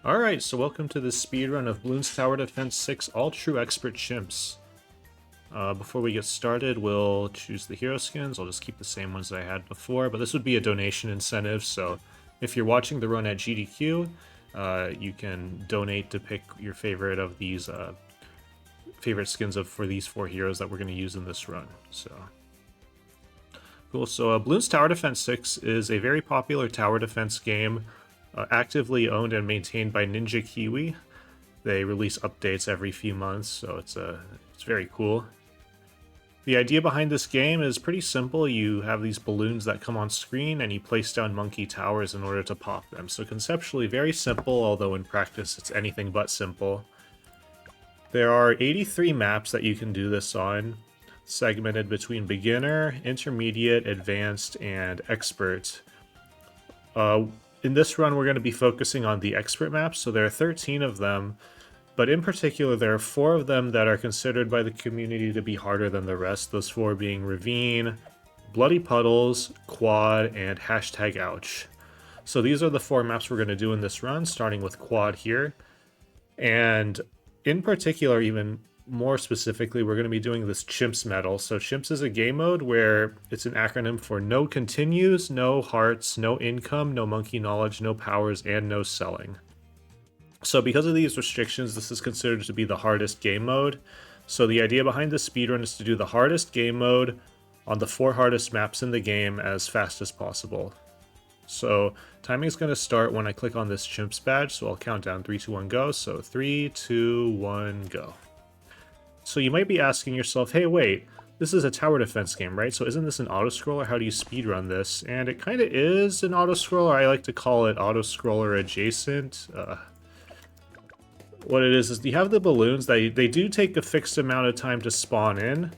Alright, so welcome to this speedrun of Bloons Tower Defense 6 All True Expert Chimps. Before we get started, we'll choose the hero skins. I'll just keep the same ones that I had before, but this would be a donation incentive, so if you're watching the run at GDQ, you can donate to pick your favorite of these favorite skins for these 4 heroes that we're going to use in this run. So cool. So Bloons Tower Defense 6 is a very popular tower defense game, actively owned and maintained by Ninja Kiwi. They release updates every few months, so it's very cool. The idea behind this game is pretty simple. You have these balloons that come on screen and you place down monkey towers in order to pop them. So conceptually very simple, although in practice it's anything but simple. There are 83 maps that you can do this on, segmented between beginner, intermediate, advanced, and expert. In this run, we're going to be focusing on the expert maps, so there are 13 of them, but in particular, there are 4 of them that are considered by the community to be harder than the rest, those 4 being Ravine, Bloody Puddles, Quad, and #ouch. So these are the 4 maps we're going to do in this run, starting with Quad here. And in particular, even more specifically, we're going to be doing this Chimps medal. So Chimps is a game mode where it's an acronym for no continues, no hearts, no income, no monkey knowledge, no powers, and no selling. So because of these restrictions, this is considered to be the hardest game mode. So the idea behind this speedrun is to do the hardest game mode on the 4 hardest maps in the game as fast as possible. So timing is going to start when I click on this Chimps badge, so I'll count down 3, 2, 1, go. So 3, 2, 1, go. So you might be asking yourself, hey, wait, this is a tower defense game, right? So isn't this an auto-scroller? How do you speedrun this? And it kind of is an auto-scroller. I like to call it auto-scroller adjacent. What it is you have the balloons. They do take a fixed amount of time to spawn in,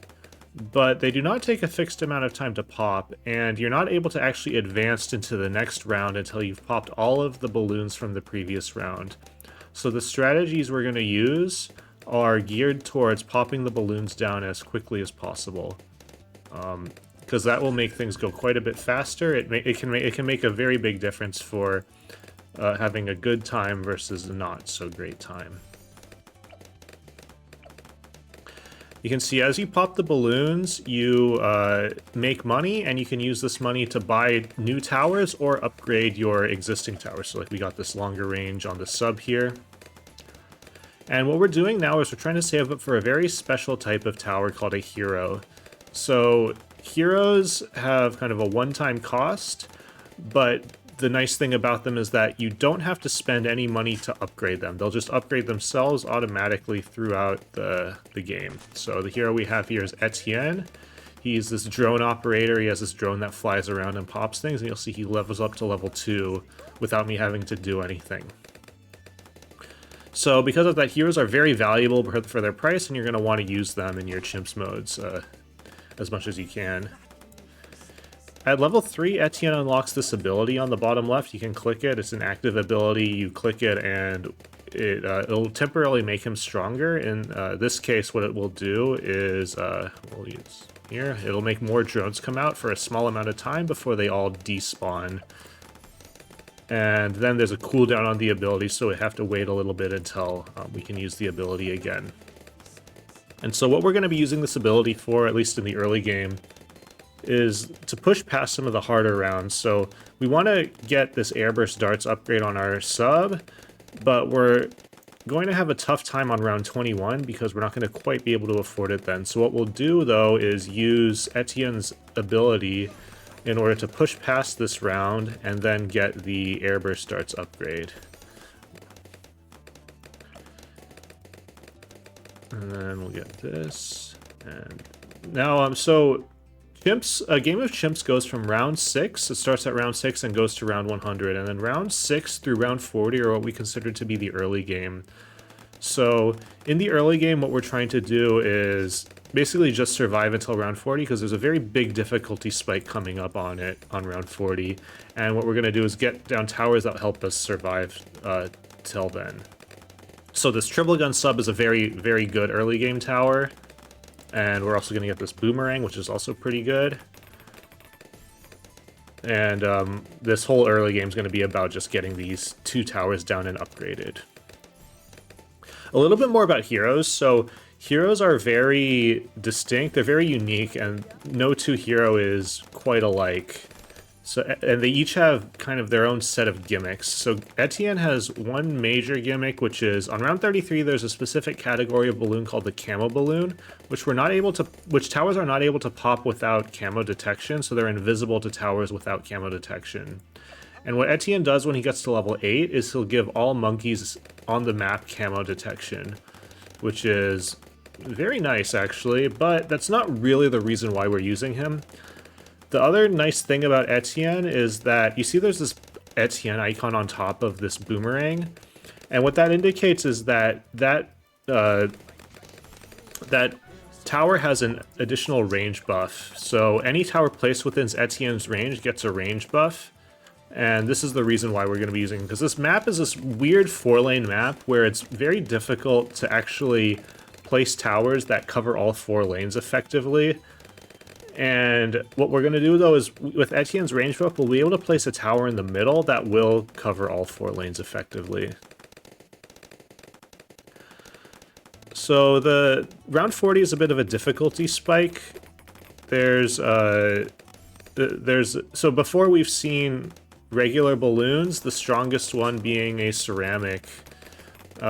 but they do not take a fixed amount of time to pop, and you're not able to actually advance into the next round until you've popped all of the balloons from the previous round. So the strategies we're going to use are geared towards popping the balloons down as quickly as possible, because that will make things go quite a bit faster. It can make a very big difference for having a good time versus a not so great time. You can see as you pop the balloons, you make money, and you can use this money to buy new towers or upgrade your existing towers. So like we got this longer range on the sub here. And what we're doing now is we're trying to save up for a very special type of tower called a hero. So heroes have kind of a one-time cost, but the nice thing about them is that you don't have to spend any money to upgrade them. They'll just upgrade themselves automatically throughout the game. So the hero we have here is Etienne. He's this drone operator. He has this drone that flies around and pops things, and you'll see he levels up to level 2 without me having to do anything. So because of that, heroes are very valuable for their price, and you're going to want to use them in your Chimps modes as much as you can. At level 3, Etienne unlocks this ability on the bottom left. You can click it. It's an active ability. You click it, and it'll temporarily make him stronger. In this case, what it will do is, we'll use here, it'll make more drones come out for a small amount of time before they all despawn. And then there's a cooldown on the ability, so we have to wait a little bit until we can use the ability again. And so what we're going to be using this ability for, at least in the early game, is to push past some of the harder rounds. So we want to get this airburst darts upgrade on our sub, but we're going to have a tough time on round 21 because we're not going to quite be able to afford it then. So what we'll do, though, is use Etienne's ability in order to push past this round and then get the airburst darts upgrade. And then we'll get this. And now, so Chimps, a game of Chimps goes from round 6, it starts at round 6 and goes to round 100, and then round 6 through round 40 are what we consider to be the early game. So in the early game, what we're trying to do is basically just survive until round 40, because there's a very big difficulty spike coming up on it on round 40, and what we're going to do is get down towers that help us survive till then. So this triple gun sub is a very, very good early game tower, and we're also going to get this boomerang, which is also pretty good. And this whole early game is going to be about just getting these 2 towers down and upgraded. A little bit more about heroes. So heroes are very distinct, they're very unique, and no 2 hero is quite alike. So, and they each have kind of their own set of gimmicks. So Etienne has one major gimmick, which is on round 33, there's a specific category of balloon called the camo balloon, which towers are not able to pop without camo detection, so they're invisible to towers without camo detection. And what Etienne does when he gets to level 8 is he'll give all monkeys on the map camo detection, which is very nice actually, but that's not really the reason why we're using him. The other nice thing about Etienne is that you see there's this Etienne icon on top of this boomerang, and what that indicates is that that tower has an additional range buff. So any tower placed within Etienne's range gets a range buff, and this is the reason why we're going to be using it, because this map is this weird 4-lane map where it's very difficult to actually place towers that cover all 4 lanes effectively. And what we're going to do, though, is with Etienne's range buff, we'll be able to place a tower in the middle that will cover all 4 lanes effectively. So the round 40 is a bit of a difficulty spike. So before we've seen regular balloons, the strongest one being a ceramic.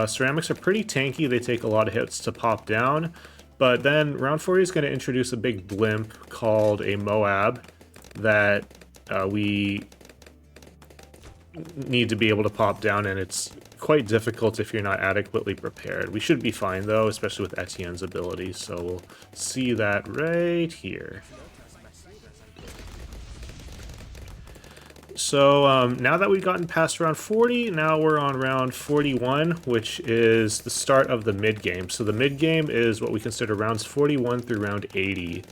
Ceramics are pretty tanky, they take a lot of hits to pop down. But then round 40 is going to introduce a big blimp called a Moab that we need to be able to pop down, and it's quite difficult if you're not adequately prepared. We should be fine though, especially with Etienne's ability, so we'll see that right here. So now that we've gotten past round 40, now we're on round 41, which is the start of the mid-game. So the mid-game is what we consider rounds 41 through round 80.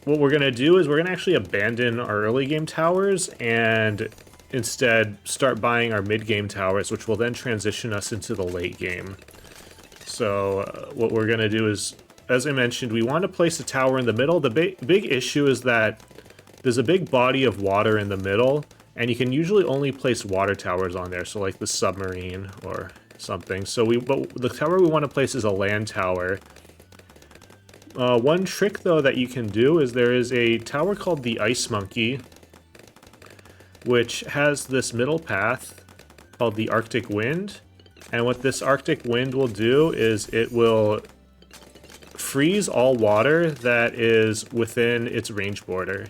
What we're going to do is we're going to actually abandon our early game towers and instead start buying our mid-game towers, which will then transition us into the late game. So what we're going to do is, as I mentioned, we want to place a tower in the middle. The big issue is that there's a big body of water in the middle, and you can usually only place water towers on there, so like the submarine or something. But the tower we want to place is a land tower. One trick, though, that you can do is there is a tower called the Ice Monkey, which has this middle path called the Arctic Wind. And what this Arctic Wind will do is it will freeze all water that is within its range border.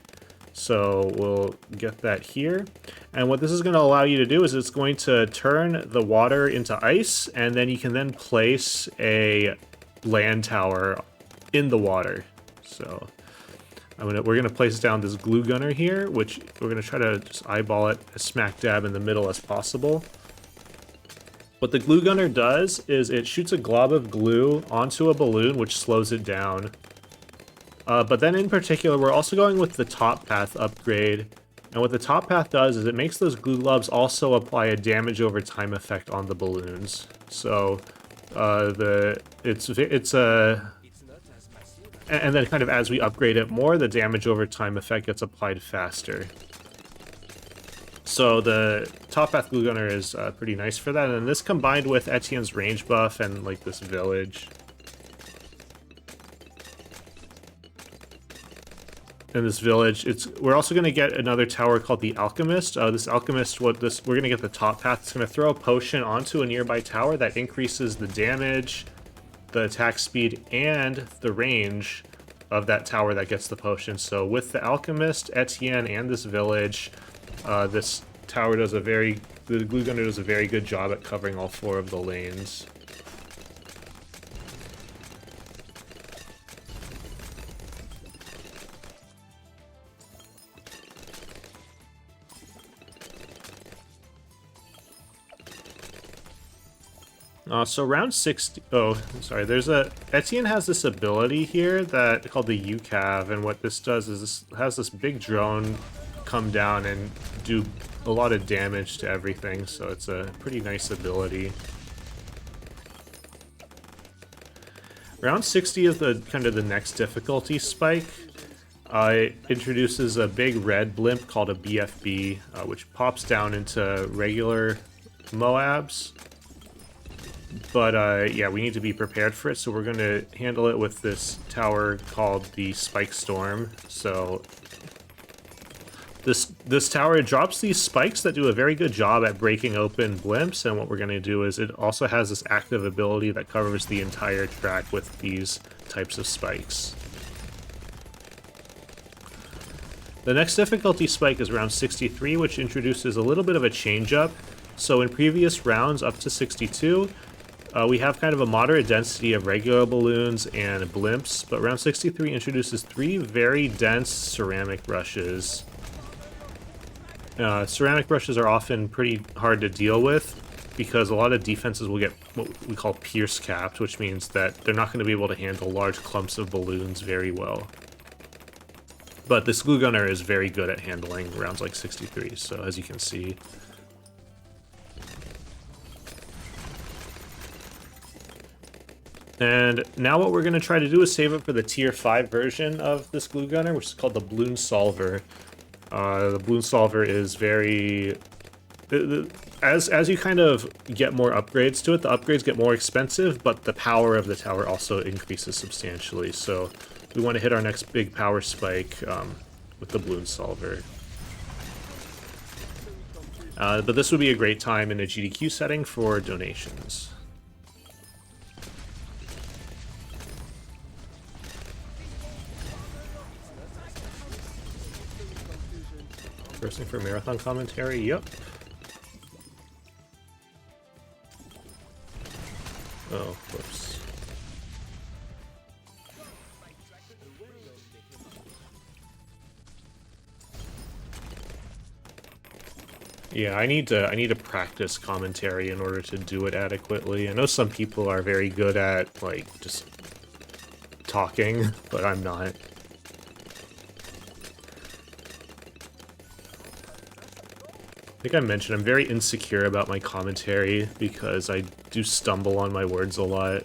So we'll get that here. And what this is going to allow you to do is it's going to turn the water into ice, and then you can then place a land tower in the water. So we're going to place down this glue gunner here, which we're going to try to just eyeball it as smack dab in the middle as possible. What the glue gunner does is it shoots a glob of glue onto a balloon, which slows it down. But then in particular, we're also going with the top path upgrade. And what the top path does is it makes those glue globs also apply a damage over time effect on the balloons. So and then kind of as we upgrade it more, the damage over time effect gets applied faster. So the top path glue gunner is pretty nice for that. And this combined with Etienne's range buff and like this village. In this village, we're also going to get another tower called the Alchemist. This Alchemist, we're going to get the top path. It's going to throw a potion onto a nearby tower that increases the damage, the attack speed, and the range of that tower that gets the potion. So with the Alchemist, Etienne, and this village, this tower the glue gunner does a very good job at covering all 4 of the lanes. So round 60, Etienne has this ability here that called the UCAV, and what this does is this has this big drone come down and do a lot of damage to everything, so it's a pretty nice ability. Round 60 is kind of the next difficulty spike. It introduces a big red blimp called a BFB, which pops down into regular Moabs. But yeah, we need to be prepared for it, so we're going to handle it with this tower called the Spike Storm. So this tower drops these spikes that do a very good job at breaking open blimps, and what we're going to do is it also has this active ability that covers the entire track with these types of spikes. The next difficulty spike is round 63, which introduces a little bit of a change-up. So in previous rounds up to 62, we have kind of a moderate density of regular balloons and blimps, but round 63 introduces 3 very dense ceramic rushes. Ceramic rushes are often pretty hard to deal with because a lot of defenses will get what we call pierce capped, which means that they're not going to be able to handle large clumps of balloons very well. But this glue gunner is very good at handling rounds like 63, so as you can see. And now what we're going to try to do is save it for the tier 5 version of this glue gunner, which is called the Balloon Solver. The Balloon Solver is very... As you kind of get more upgrades to it, the upgrades get more expensive, but the power of the tower also increases substantially. So we want to hit our next big power spike with the Balloon Solver. But this would be a great time in a GDQ setting for donations. First thing for marathon commentary, yep. Oh, whoops. Yeah, I need to practice commentary in order to do it adequately. I know some people are very good at, like, just talking, but I'm not. I think I mentioned I'm very insecure about my commentary because I do stumble on my words a lot.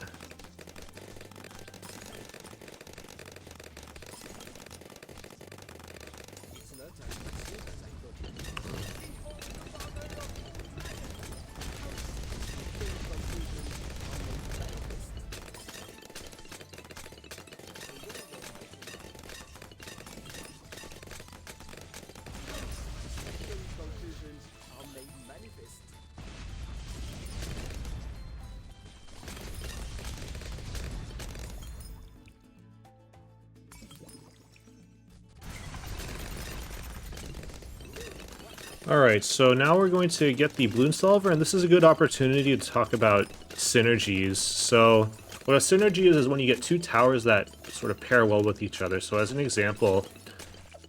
Alright, so now we're going to get the Balloon Solver, and this is a good opportunity to talk about synergies. So what a synergy is when you get 2 towers that sort of pair well with each other. So as an example,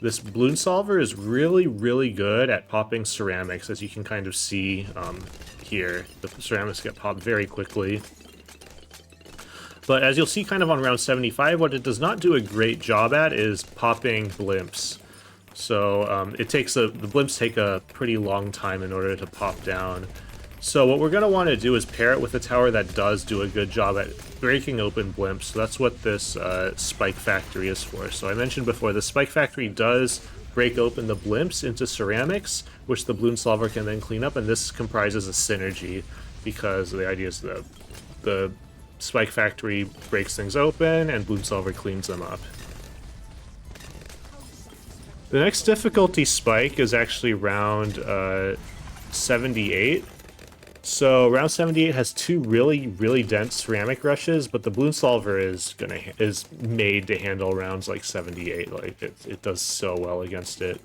this Balloon Solver is really, really good at popping ceramics, as you can kind of see here. The ceramics get popped very quickly. But as you'll see kind of on round 75, what it does not do a great job at is popping blimps. So the blimps take a pretty long time in order to pop down. So what we're going to want to do is pair it with a tower that does do a good job at breaking open blimps. So that's what this Spike Factory is for. So I mentioned before, the Spike Factory does break open the blimps into ceramics, which the Balloon Solver can then clean up, and this comprises a synergy because the idea is that the Spike Factory breaks things open and Balloon Solver cleans them up. The next difficulty spike is actually round 78. So round 78 has 2 really, really dense ceramic rushes, but the Balloon Solver is made to handle rounds like 78. Like it does so well against it.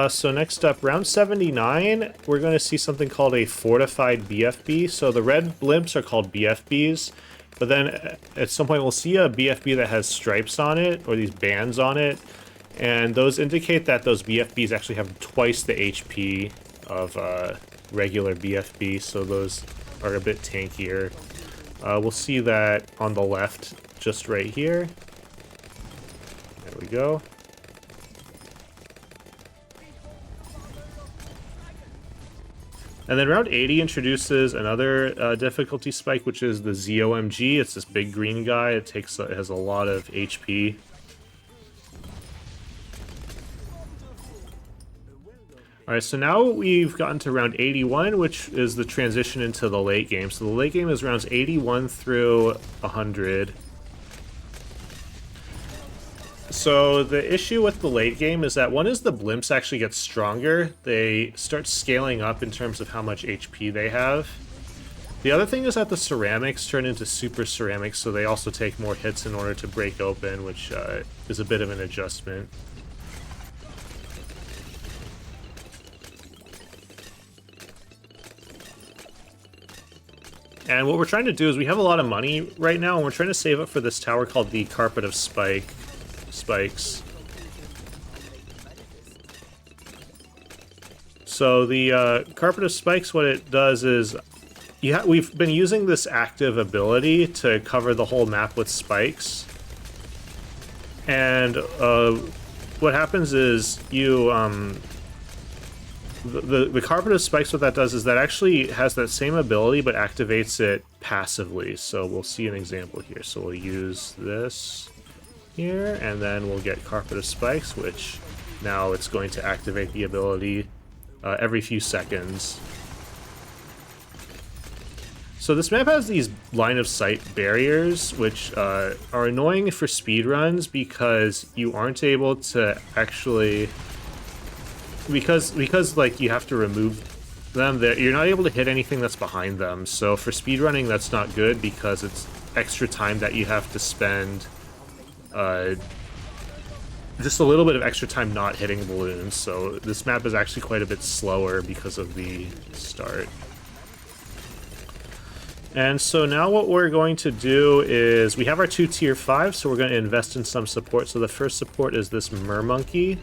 So next up, round 79, we're going to see something called a fortified BFB. So the red blimps are called BFBs, but then at some point we'll see a BFB that has stripes on it, or these bands on it, and those indicate that those BFBs actually have twice the HP of regular BFB, so those are a bit tankier. We'll see that on the left, just right here. There we go. And then round 80 introduces another difficulty spike, which is the ZOMG. It's this big green guy. It has a lot of HP. Alright, so now we've gotten to round 81, which is the transition into the late game. So the late game is rounds 81 through 100. So the issue with the late game is that one is the blimps actually get stronger. They start scaling up in terms of how much HP they have. The other thing is that the ceramics turn into super ceramics, so they also take more hits in order to break open, which is a bit of an adjustment. And what we're trying to do is we have a lot of money right now, and we're trying to save up for this tower called the Carpet of Spikes. So the Carpet of Spikes, what it does is, we've been using this active ability to cover the whole map with spikes. And what happens is the Carpet of Spikes, what that does is that actually has that same ability, but activates it passively. So we'll see an example here. So we'll use this here, and then we'll get Carpet of Spikes, which now it's going to activate the ability every few seconds. So this map has these line of sight barriers, which are annoying for speedruns because you aren't able to actually... Because like you have to remove them, you're not able to hit anything that's behind them. So for speedrunning, that's not good because it's extra time that you have to spend, just a little bit of extra time not hitting balloons. So this map is actually quite a bit slower because of the start. And so now what we're going to do is we have our 2 tier 5, so we're going to invest in some support. So the first support is this Mermonkey,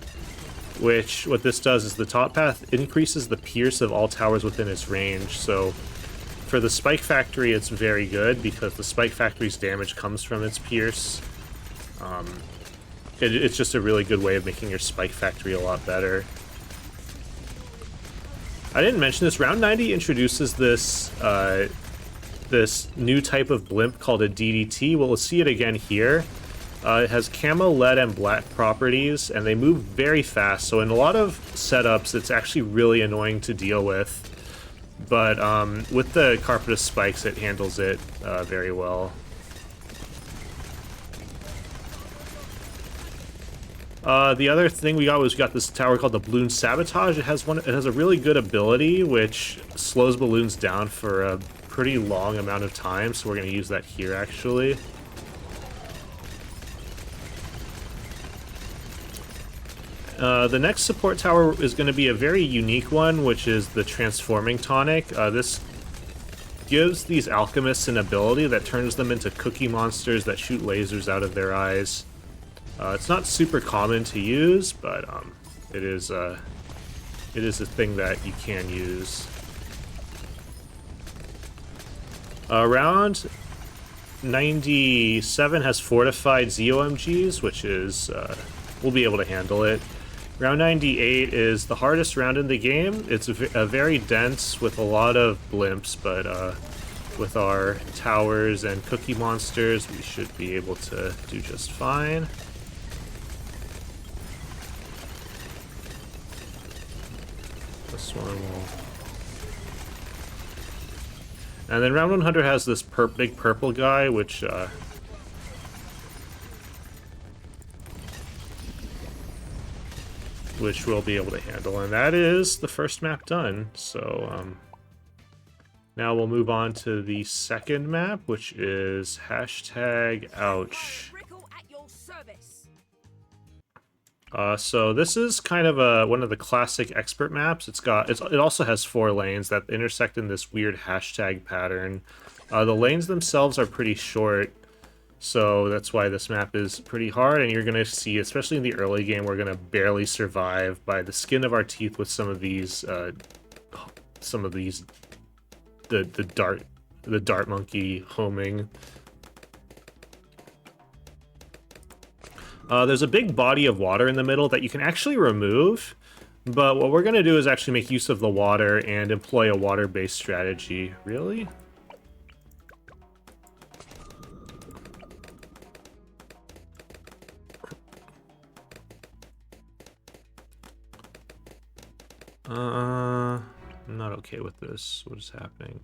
which what this does is the top path increases the pierce of all towers within its range. So for the Spike Factory, it's very good because the Spike Factory's damage comes from its pierce. It's just a really good way of making your Spike Factory a lot better. I didn't mention this. Round 90 introduces this this new type of blimp called a DDT. Well, we'll see it again here. It has camo, lead, and black properties, and they move very fast. So in a lot of setups, it's actually really annoying to deal with. But with the Carpet of Spikes, it handles it very well. The other thing we got this tower called the Balloon Sabotage. It has a really good ability which slows balloons down for a pretty long amount of time. So we're going to use that here actually. The next support tower is going to be a very unique one, which is the Transforming Tonic. This gives these alchemists an ability that turns them into cookie monsters that shoot lasers out of their eyes. It's not super common to use, but it is a thing that you can use. Round 97 has fortified ZOMGs, which is we'll be able to handle it. Round 98 is the hardest round in the game. It's very dense with a lot of blimps, but with our towers and cookie monsters, we should be able to do just fine. This one will... And then round 100 has this big purple guy, which we'll be able to handle. And that is the first map done. So now we'll move on to the second map, which is #ouch. So this is kind of one of the classic expert maps. It also has 4 lanes that intersect in this weird hashtag pattern. The lanes themselves are pretty short, so that's why this map is pretty hard, and you're going to see, especially in the early game, we're going to barely survive by the skin of our teeth with some of these the dart monkey homing. There's a big body of water in the middle that you can actually remove, But what we're going to do is actually make use of the water and employ a water-based strategy. Really? I'm not okay with this. What is happening?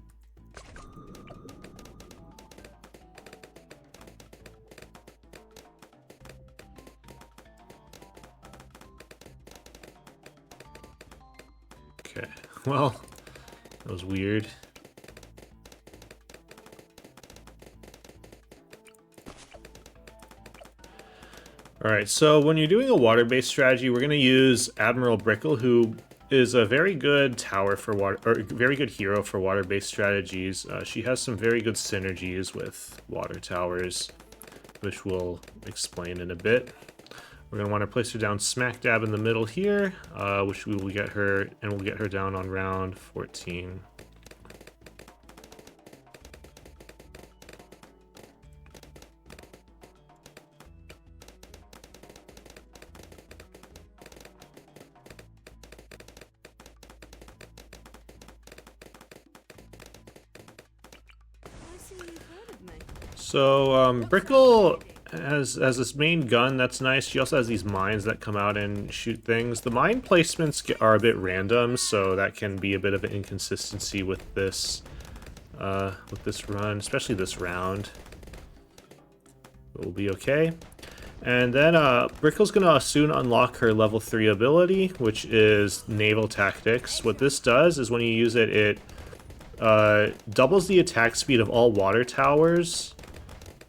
Okay, well, that was weird. Alright, so when you're doing a water-based strategy, we're going to use Admiral Brickle, who is a very good tower for water, or very good hero for water-based strategies. She has some very good synergies with water towers, which we'll explain in a bit. We're going to want to place her down smack dab in the middle here, which we will get her, and we'll get her down on round 14. So, Brickle has this main gun that's nice. She also has these mines that come out and shoot things. The mine placements are a bit random, so that can be a bit of an inconsistency with this run, especially this round. It will be okay. And then Brickle's gonna soon unlock her level 3 ability, which is Naval Tactics. What this does is when you use it, it doubles the attack speed of all water towers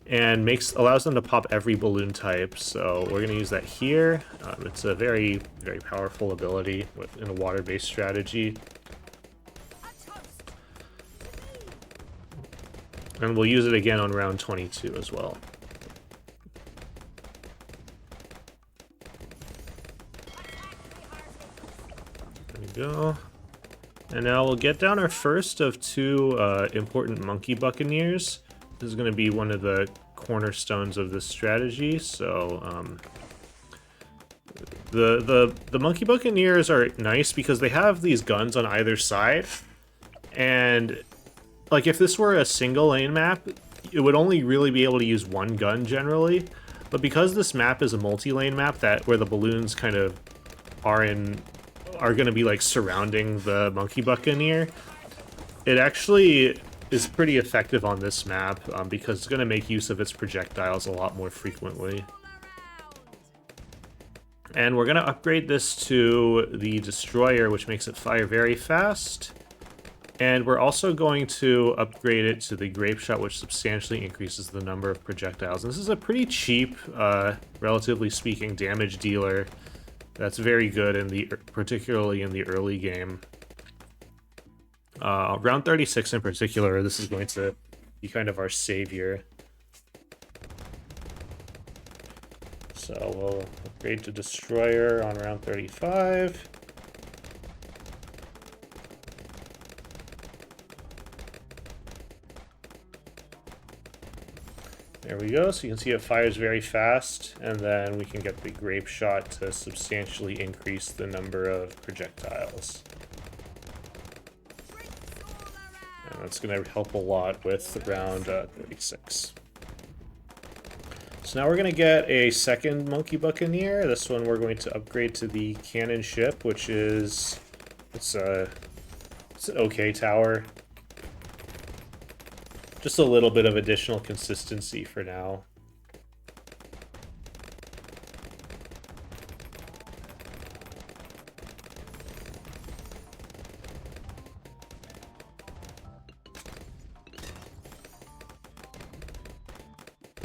and allows them to pop every balloon type. So we're going to use that here. It's a very, very powerful ability in a water-based strategy. And we'll use it again on round 22 as well. There we go. And now we'll get down our first of two important Monkey Buccaneers. This is going to be one of the cornerstones of this strategy. So the Monkey Buccaneers are nice because they have these guns on either side. And like if this were a single lane map, it would only really be able to use one gun generally. But because this map is a multi-lane map where the balloons kind of are going to be like surrounding the Monkey Buccaneer, it actually is pretty effective on this map because it's going to make use of its projectiles a lot more frequently. And we're going to upgrade this to the Destroyer, which makes it fire very fast. And we're also going to upgrade it to the Grape Shot, which substantially increases the number of projectiles. And this is a pretty cheap, relatively speaking, damage dealer that's very good particularly in the early game. Round 36 in particular, this is going to be kind of our savior. So we'll upgrade to Destroyer on round 35. There we go, so you can see it fires very fast, and then we can get the Grape Shot to substantially increase the number of projectiles. And that's going to help a lot with round 36. So now we're going to get a second Monkey Buccaneer. This one we're going to upgrade to the Cannon Ship, which is... it's an okay tower. Just a little bit of additional consistency for now.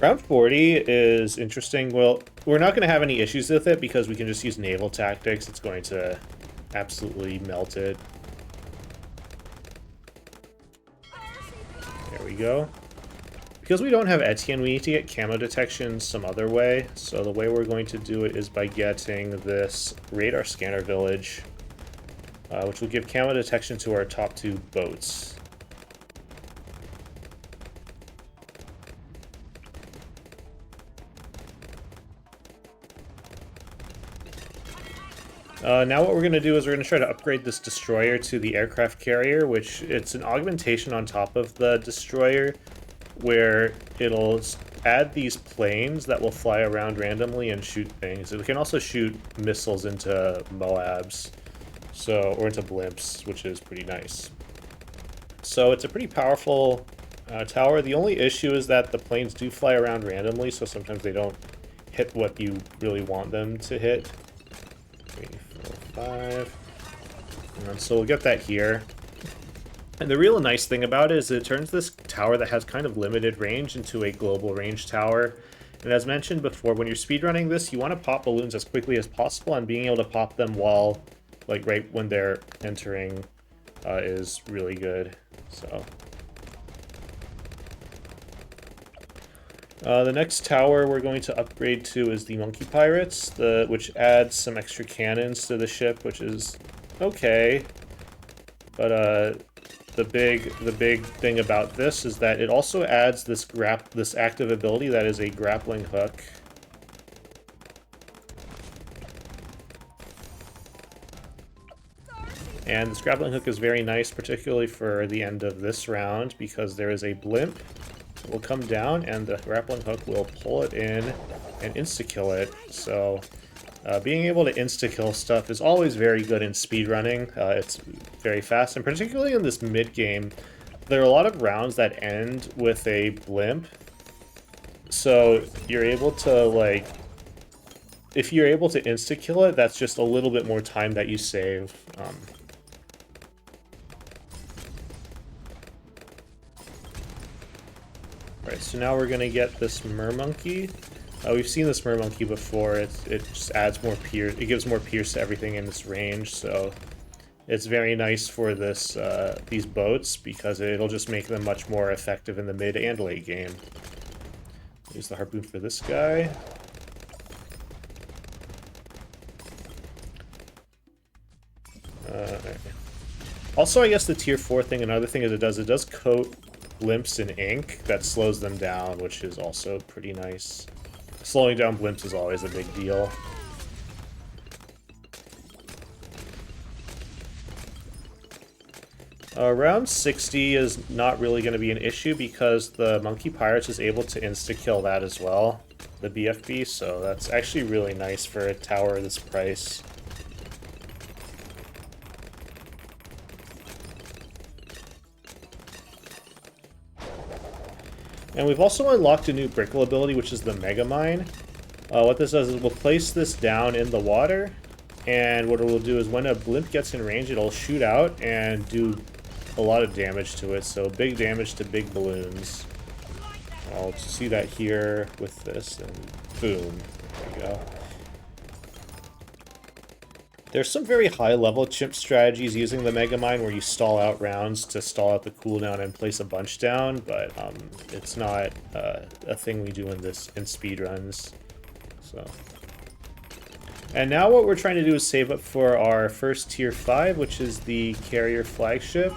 Round 40 is interesting. Well, we're not going to have any issues with it because we can just use Naval Tactics. It's going to absolutely melt it. There we go. Because we don't have Etienne, we need to get camo detection some other way. So the way we're going to do it is by getting this radar scanner village, which will give camo detection to our top two boats. Now what we're going to do is we're going to try to upgrade this destroyer to the aircraft carrier, which it's an augmentation on top of the destroyer, where it'll add these planes that will fly around randomly and shoot things. It can also shoot missiles into Moabs, or into blimps, which is pretty nice. So it's a pretty powerful tower. The only issue is that the planes do fly around randomly, so sometimes they don't hit what you really want them to hit. 3, 4, 5. And so we'll get that here. And the real nice thing about it is it turns this tower that has kind of limited range into a global range tower. And as mentioned before, when you're speedrunning this, you want to pop balloons as quickly as possible, and being able to pop them while, like, right when they're entering is really good. So the next tower we're going to upgrade to is the Monkey Pirates, which adds some extra cannons to the ship, which is okay. But the big thing about this is that it also adds this active ability that is a grappling hook. And this grappling hook is very nice, particularly for the end of this round, because there is a blimp that will come down, and the grappling hook will pull it in and insta-kill it. So being able to insta-kill stuff is always very good in speedrunning. It's very fast, and particularly in this mid-game, there are a lot of rounds that end with a blimp. So you're able to, like, if you're able to insta-kill it, that's just a little bit more time that you save. Alright, so now we're going to get this mermonkey. We've seen this mermonkey before. It just adds more pierce. It gives more pierce to everything in this range, so it's very nice for this these boats, because it'll just make them much more effective in the mid and late game. Use the harpoon for this guy. Also, I guess the tier 4 thing, another thing is it does coat blimps in ink that slows them down, which is also pretty nice. Slowing down blimps is always a big deal. Round 60 is not really going to be an issue, because the Monkey Pirates is able to insta-kill that as well, the BFB, so that's actually really nice for a tower this price. And we've also unlocked a new Brickle ability, which is the Mega Mine. What this does is we'll place this down in the water, and what it will do is when a blimp gets in range, it'll shoot out and do a lot of damage to it, so big damage to big balloons. I'll see that here with this, and boom, there we go. There's some very high-level chimp strategies using the Mega Mine where you stall out rounds to stall out the cooldown and place a bunch down, but it's not a thing we do in speedruns. So, and now what we're trying to do is save up for our first tier 5, which is the carrier flagship.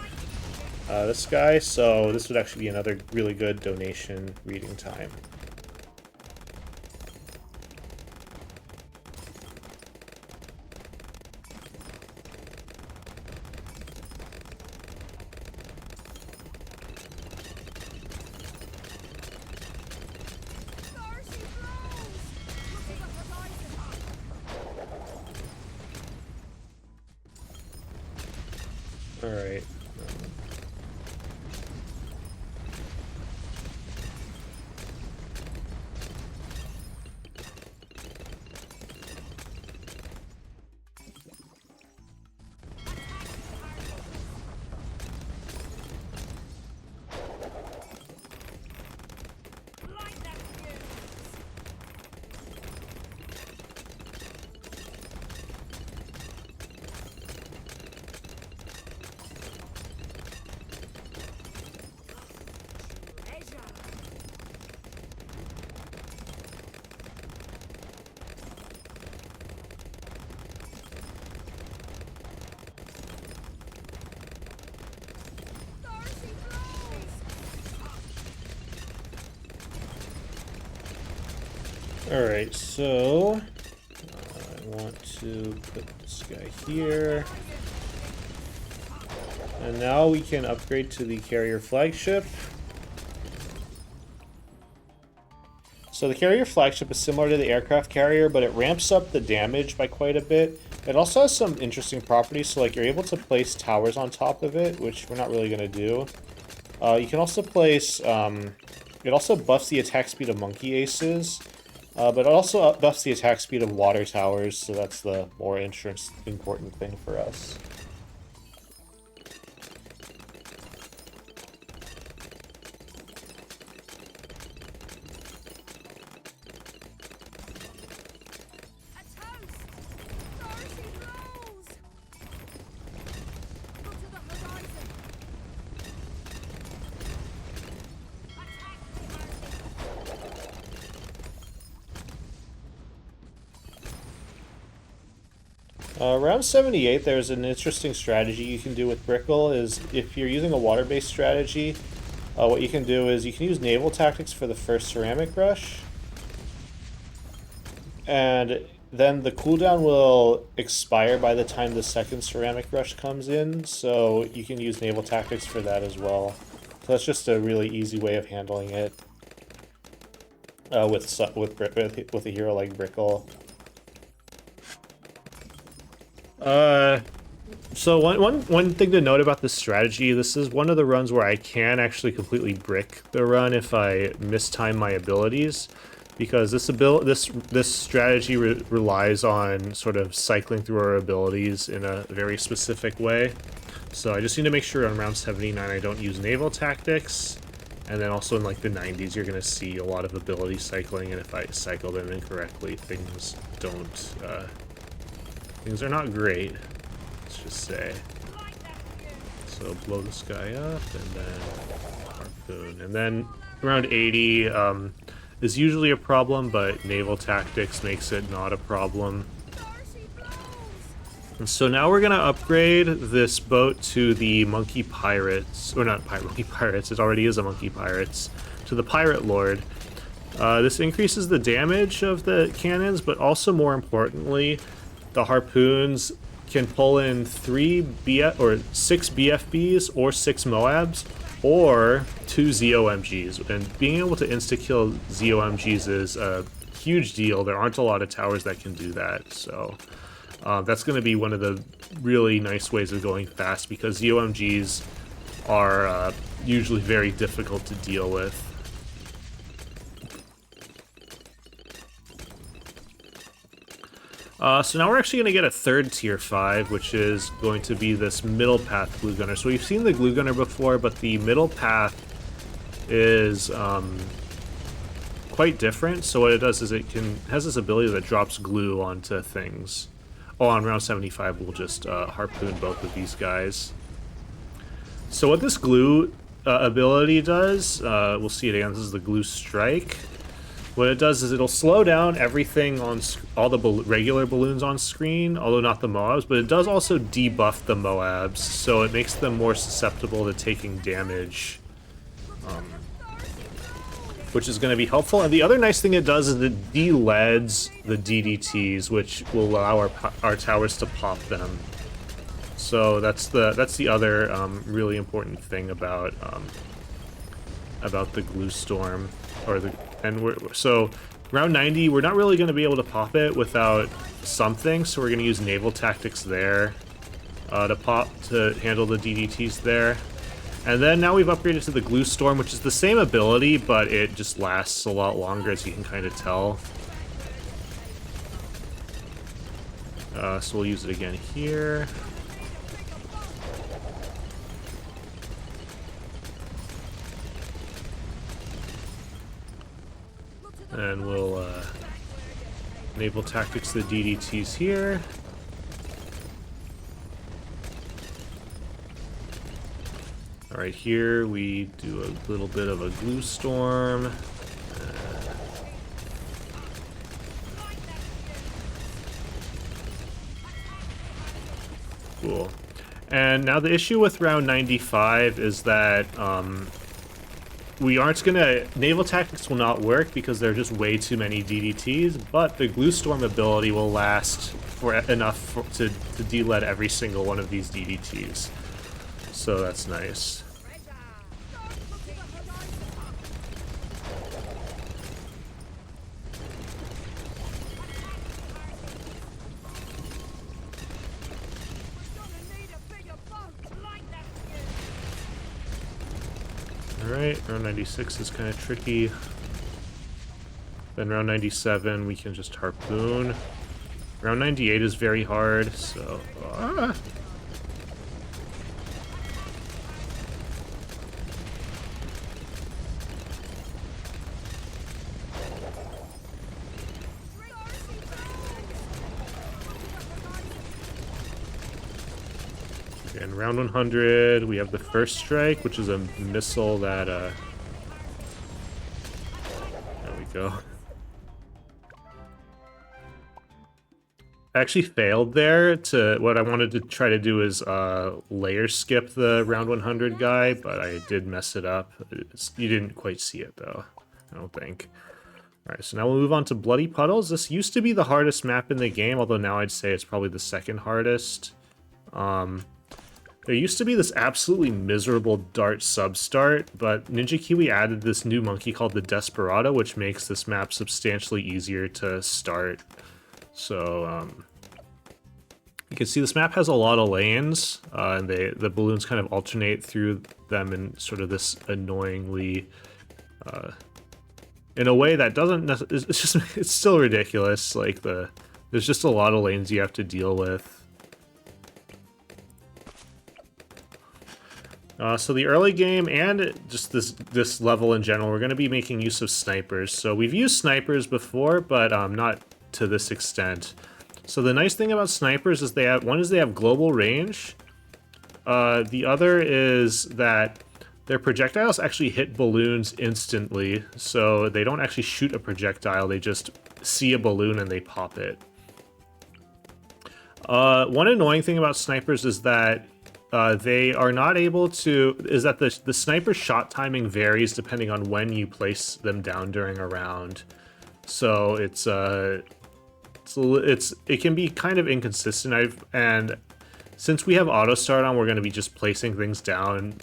This guy, so this would actually be another really good donation reading time. Alright. Alright, so I want to put this guy here. And now we can upgrade to the carrier flagship. So the carrier flagship is similar to the aircraft carrier, but it ramps up the damage by quite a bit. It also has some interesting properties, so like you're able to place towers on top of it, which we're not really going to do. You can also place, it also buffs the attack speed of monkey aces, but it also buffs the attack speed of water towers, so that's the more important thing for us. Round 78, there's an interesting strategy you can do with Brickle, is if you're using a water-based strategy, what you can do is you can use naval tactics for the first ceramic rush, and then the cooldown will expire by the time the second ceramic rush comes in, so you can use naval tactics for that as well. So that's just a really easy way of handling it with a hero like Brickle. So one thing to note about this strategy, this is one of the runs where I can actually completely brick the run if I mistime my abilities, because this strategy relies on sort of cycling through our abilities in a very specific way. So I just need to make sure on round 79 I don't use naval tactics, and then also in like the 90s you're going to see a lot of ability cycling, and if I cycle them incorrectly, things are not great, let's just say. So blow this guy up, and then harpoon. And then around 80 is usually a problem, but naval tactics makes it not a problem. And so now we're going to upgrade this boat to the Monkey Pirates, or not Monkey Pirates, it already is a Monkey Pirates, to the Pirate Lord. This increases the damage of the cannons, but also more importantly, the harpoons can pull in 6 BFBs or 6 Moabs or 2 ZOMGs. And being able to insta-kill ZOMGs is a huge deal. There aren't a lot of towers that can do that. So that's going to be one of the really nice ways of going fast, because ZOMGs are usually very difficult to deal with. So now we're actually going to get a third tier 5, which is going to be this middle path glue gunner. So we've seen the glue gunner before, but the middle path is quite different. So what it does is has this ability that drops glue onto things. Oh, on round 75 we'll just harpoon both of these guys. So what this glue ability does, we'll see it again, this is the glue strike. What it does is it'll slow down everything on all the regular balloons on screen, although not the Moabs, but it does also debuff the Moabs, so it makes them more susceptible to taking damage, which is going to be helpful. And the other nice thing it does is it de-leads the DDTs, which will allow our towers to pop them. So that's the other really important thing about the glue storm, so round 90 we're not really going to be able to pop it without something, so we're going to use naval tactics there to handle the DDTs there. And then now we've upgraded to the glue storm, which is the same ability, but it just lasts a lot longer, as you can kind of tell. So we'll use it again here. And we'll naval tactics the DDTs here. Alright, here we do a little bit of a glue storm. Cool. And now the issue with round 95 is that we aren't gonna... Naval Tactics will not work because there are just way too many DDTs, but the Glue Storm ability will last for enough to de-lead every single one of these DDTs. So that's nice. Alright, round 96 is kind of tricky. Then round 97, we can just harpoon. Round 98 is very hard, so... And round 100, we have the first strike, which is a missile that, there we go. I actually failed there. What I wanted to try to do is layer skip the round 100 guy, but I did mess it up. You didn't quite see it, though, I don't think. Alright, so now we'll move on to Bloody Puddles. This used to be the hardest map in the game, although now I'd say it's probably the second hardest. There used to be this absolutely miserable dart substart, but Ninja Kiwi added this new monkey called the Desperado, which makes this map substantially easier to start. So, you can see this map has a lot of lanes, and the balloons kind of alternate through them in sort of this annoyingly, in a way that doesn't it's still ridiculous. Like, there's just a lot of lanes you have to deal with. So the early game and just this level in general, we're going to be making use of snipers. So we've used snipers before, but not to this extent. So the nice thing about snipers is they have global range. The other is that their projectiles actually hit balloons instantly. So they don't actually shoot a projectile, they just see a balloon and they pop it. One annoying thing about snipers is that they are not able to... the sniper shot timing varies depending on when you place them down during a round. So it can be kind of inconsistent. And since we have auto start on, we're going to be just placing things down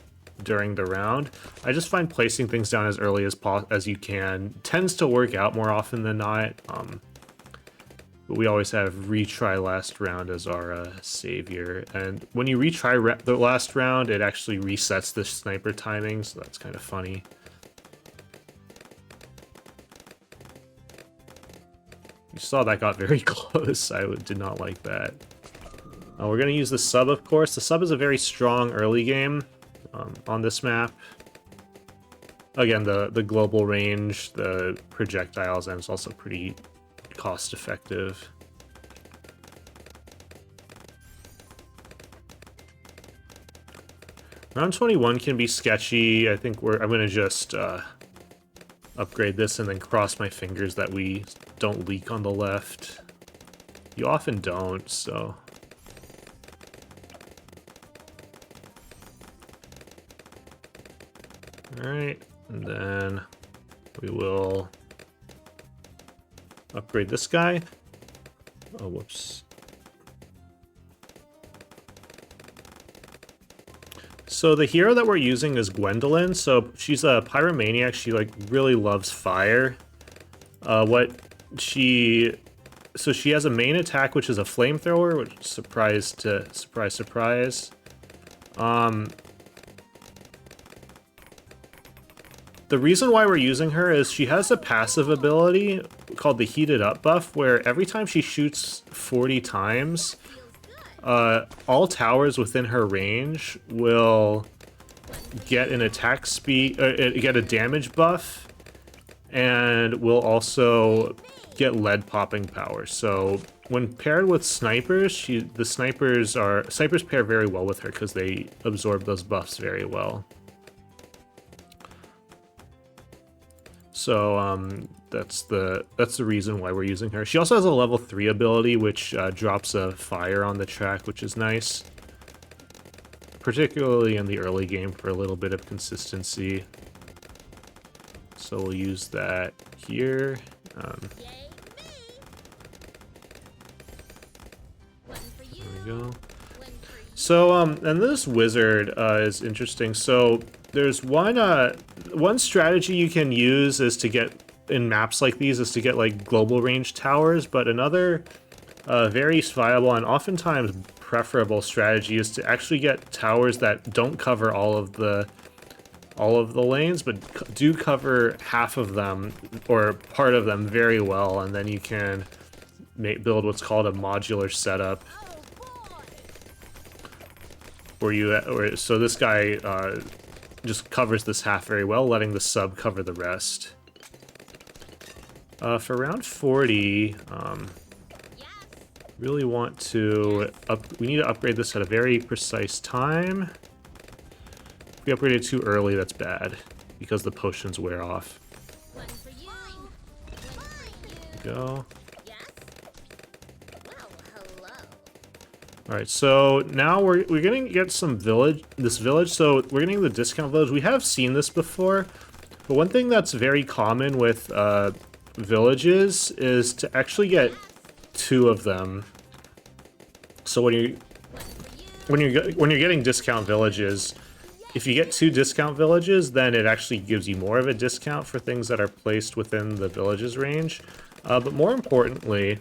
during the round. I just find placing things down as early as you can tends to work out more often than not. But we always have retry last round as our savior. And when you retry the last round, it actually resets the sniper timing, so that's kind of funny. You saw that got very close. I did not like that. We're going to use the sub, of course. The sub is a very strong early game on this map. Again, the global range, the projectiles, and it's also pretty cost effective. Round 21 can be sketchy. I think I'm gonna just upgrade this and then cross my fingers that we don't leak on the left. You often don't, so... Alright, and then we will upgrade this guy. Oh, whoops. So the hero that we're using is Gwendolyn. So she's a pyromaniac. She like really loves fire. So she has a main attack, which is a flamethrower, which surprise. The reason why we're using her is she has a passive ability called the Heated Up buff, where every time she shoots 40 times, all towers within her range will get an attack speed, get a damage buff, and will also get lead popping power. So when paired with snipers, snipers pair very well with her because they absorb those buffs very well. So that's the reason why we're using her. She also has a level 3 ability, which drops a fire on the track, which is nice. Particularly in the early game for a little bit of consistency. So we'll use that here. There we go. So, and this wizard is interesting. So there's one strategy you can use is to get, in maps like these, is to get like global range towers, but another very viable and oftentimes preferable strategy is to actually get towers that don't cover all of the lanes, but do cover half of them or part of them very well, and then you can build what's called a modular setup. So this guy just covers this half very well, letting the sub cover the rest. For round 40, really want to we need to upgrade this at a very precise time. If we upgrade it too early, that's bad, because the potions wear off. There we go. Alright, so now we're gonna get this village, so we're getting the discount village. We have seen this before, but one thing that's very common with villages is to actually get 2 of them. So when you're getting discount villages, if you get 2 discount villages, then it actually gives you more of a discount for things that are placed within the village's range. But more importantly,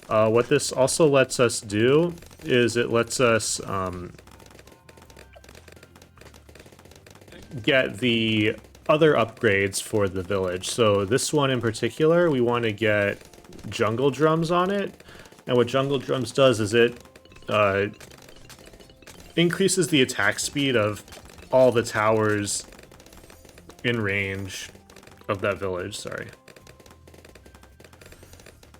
what this also lets us do is it lets us get the other upgrades for the village. So this one in particular, we want to get jungle drums on it. And what jungle drums does is it increases the attack speed of all the towers in range of that village, sorry.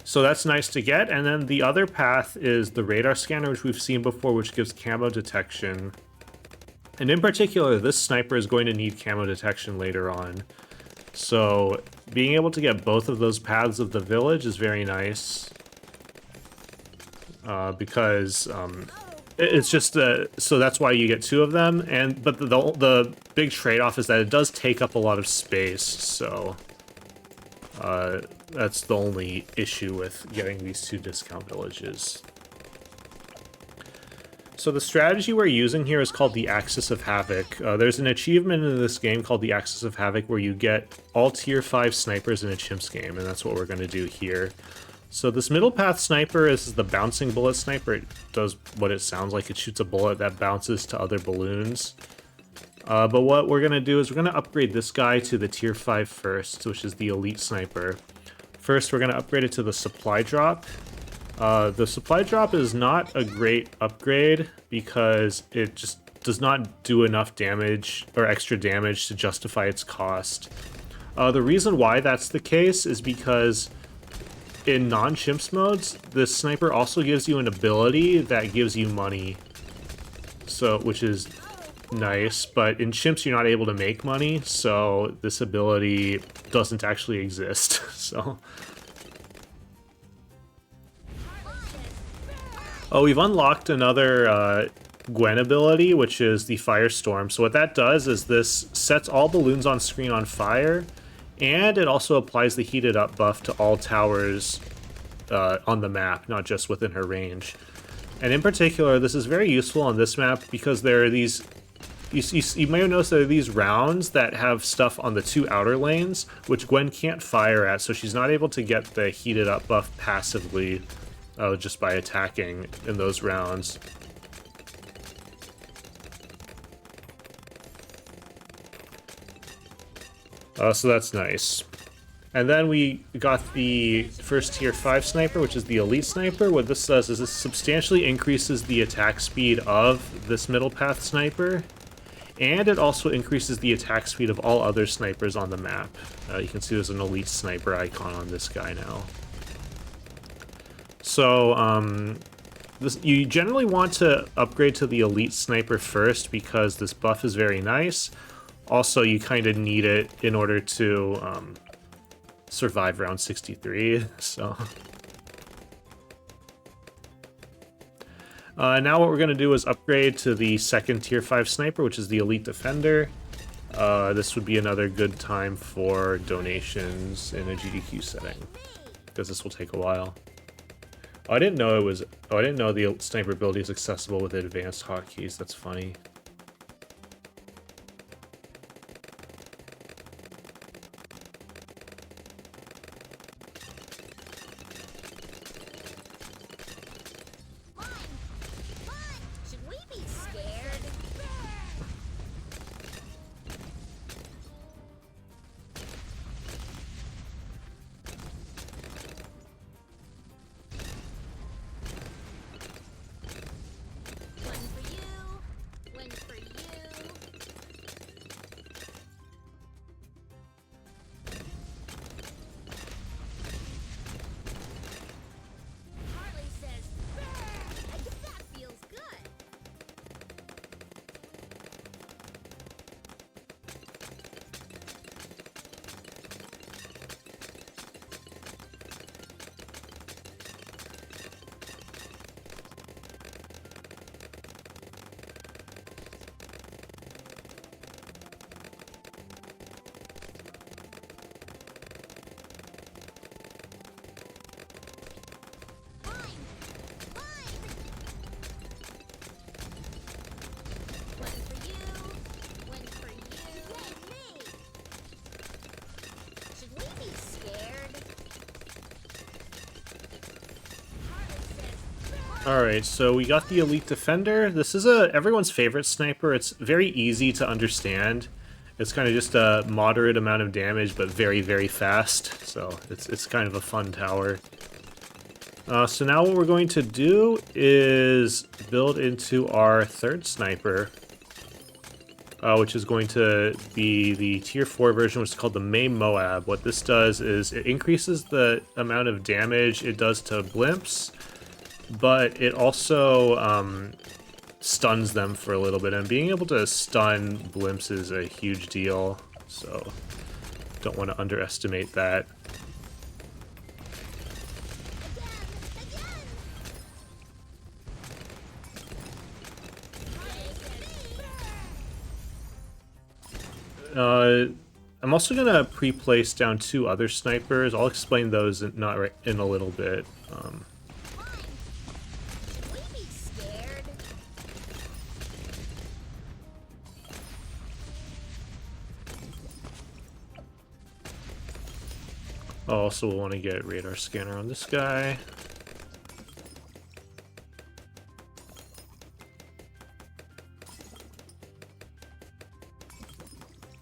So that's nice to get, and then the other path is the radar scanner, which we've seen before, which gives camo detection. And in particular, this sniper is going to need camo detection later on. So being able to get both of those paths of the village is very nice. Because it's just so that's why you get 2 of them, but the big trade-off is that it does take up a lot of space, so that's the only issue with getting these 2 discount villages. So the strategy we're using here is called the Axis of Havoc. There's an achievement in this game called the Axis of Havoc where you get all tier 5 snipers in a Chimps game, and that's what we're going to do here. So this middle path sniper is the bouncing bullet sniper. It does what it sounds like. It shoots a bullet that bounces to other balloons. But what we're going to do is we're going to upgrade this guy to the tier 5 first, which is the elite sniper. First, we're going to upgrade it to the supply drop. The supply drop is not a great upgrade because it just does not do enough damage or extra damage to justify its cost. The reason why that's the case is because in non-Chimps modes, this sniper also gives you an ability that gives you money, so which is nice, but in Chimps you're not able to make money, so this ability doesn't actually exist. So oh, we've unlocked another Gwen ability, which is the Firestorm. So what that does is this sets all balloons on screen on fire, and it also applies the heated up buff to all towers on the map, not just within her range. And in particular, this is very useful on this map because there are these, you may have noticed there are these rounds that have stuff on the 2 outer lanes, which Gwen can't fire at, so she's not able to get the heated up buff passively just by attacking in those rounds. So that's nice. And then we got the first tier 5 sniper, which is the elite sniper. What this does is this substantially increases the attack speed of this middle path sniper, and it also increases the attack speed of all other snipers on the map. You can see there's an elite sniper icon on this guy now. So you generally want to upgrade to the elite sniper first because this buff is very nice. Also, you kind of need it in order to survive round 63, so. Now what we're going to do is upgrade to the second tier 5 sniper, which is the elite defender. this would be another good time for donations in a GDQ setting, because this will take a while. Oh, I didn't know it was. Oh, I didn't know the sniper ability is accessible with advanced hotkeys. That's funny. Alright, so we got the Elite Defender. This is everyone's favorite sniper. It's very easy to understand. It's kind of just a moderate amount of damage, but very, very fast. So it's kind of a fun tower. So now what we're going to do is build into our third sniper, which is going to be the tier 4 version, which is called the May Moab. What this does is it increases the amount of damage it does to blimps, but it also stuns them for a little bit, and being able to stun blimps is a huge deal, so don't want to underestimate that. I'm also going to pre-place down 2 other snipers. I'll explain those in a little bit. Also, we'll want to get radar scanner on this guy.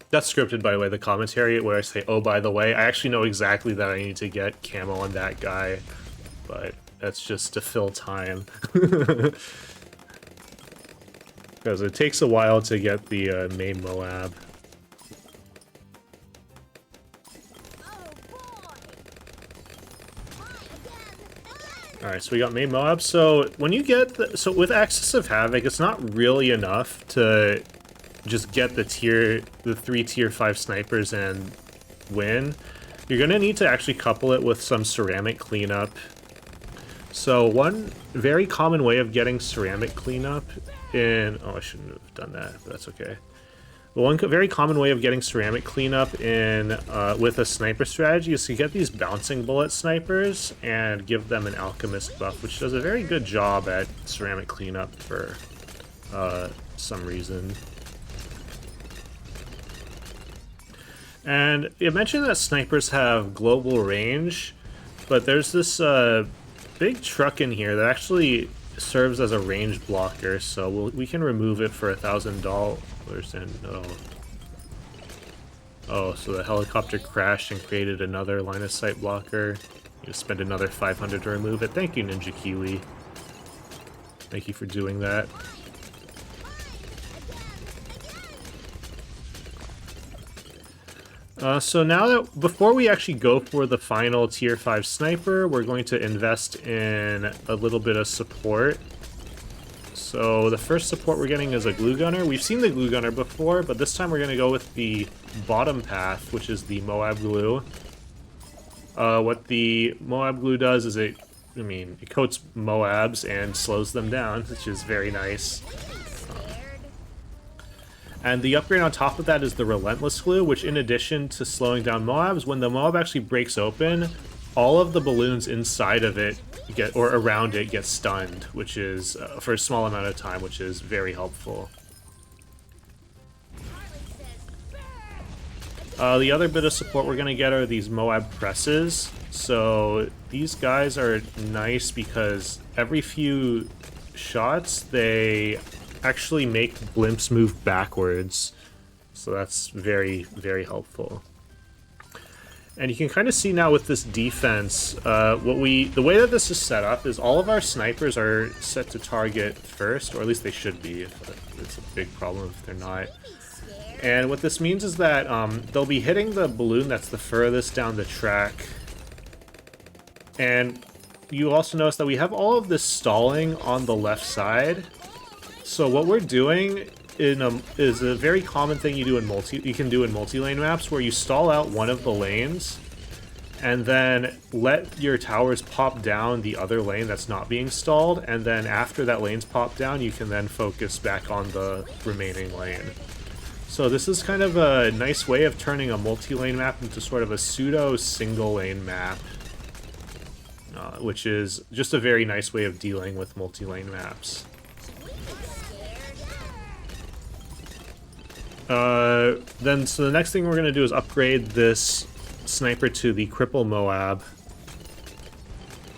That's scripted, by the way, the commentary, where I say, oh, by the way. I actually know exactly that I need to get camo on that guy, but that's just to fill time. Because it takes a while to get the May Moab. Alright, so we got May Moab. So when you get so with Axis of Havoc, it's not really enough to just get the 3 tier 5 snipers and win. You're gonna need to actually couple it with some ceramic cleanup. So one very common way of getting ceramic cleanup in... Oh, I shouldn't have done that, but that's okay. But one very common way of getting ceramic cleanup in with a sniper strategy is to get these bouncing bullet snipers and give them an alchemist buff, which does a very good job at ceramic cleanup for some reason. And it mentioned that snipers have global range, but there's this big truck in here that actually serves as a range blocker, so we can remove it for $1,000. And oh, so the helicopter crashed and created another line of sight blocker. You spend another 500 to remove it. Thank you, Ninja Kiwi. Thank you for doing that. So now that, before we actually go for the final tier 5 sniper, we're going to invest in a little bit of support. So the first support we're getting is a glue gunner. We've seen the glue gunner before, but this time we're going to go with the bottom path, which is the Moab glue. What the Moab glue does is it coats Moabs and slows them down, which is very nice. And the upgrade on top of that is the Relentless Glue, which in addition to slowing down Moabs, when the Moab actually breaks open, all of the balloons inside of it or around it get stunned, which is for a small amount of time, which is very helpful. The other bit of support we're going to get are these Moab presses. So these guys are nice because every few shots they actually make blimps move backwards. So that's very, very helpful. And you can kind of see now with this defense, the way that this is set up is all of our snipers are set to target first, or at least they should be. It's a big problem if they're not. And what this means is that they'll be hitting the balloon that's the furthest down the track. And you also notice that we have all of this stalling on the left side. So what we're doing is a very common thing you can do in multi-lane maps, where you stall out one of the lanes and then let your towers pop down the other lane that's not being stalled, and then after that lane's popped down, you can then focus back on the remaining lane. So this is kind of a nice way of turning a multi-lane map into sort of a pseudo single-lane map, which is just a very nice way of dealing with multi-lane maps. So the next thing we're going to do is upgrade this sniper to the Cripple Moab.